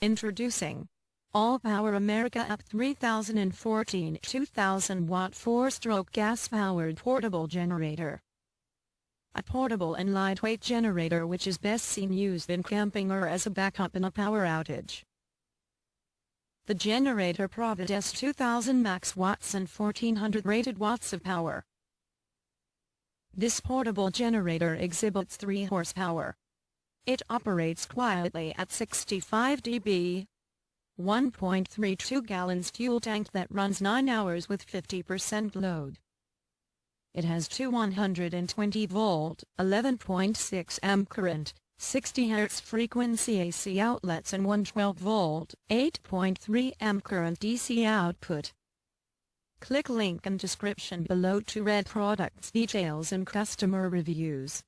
Introducing All Power America APG3014 2000 watt 4-stroke gas-powered portable generator. A portable and lightweight generator which is best seen used in camping or as a backup in a power outage. The generator provides 2000 max watts and 1400 rated watts of power. This portable generator exhibits 3 horsepower. It operates quietly at 65 dB, 1.32 gallons fuel tank that runs 9 hours with 50% load. It has two 120-volt, 11.6 amp current, 60 Hz frequency AC outlets and one 12-volt, 8.3 amp current DC output. Click link in description below to read products details and customer reviews.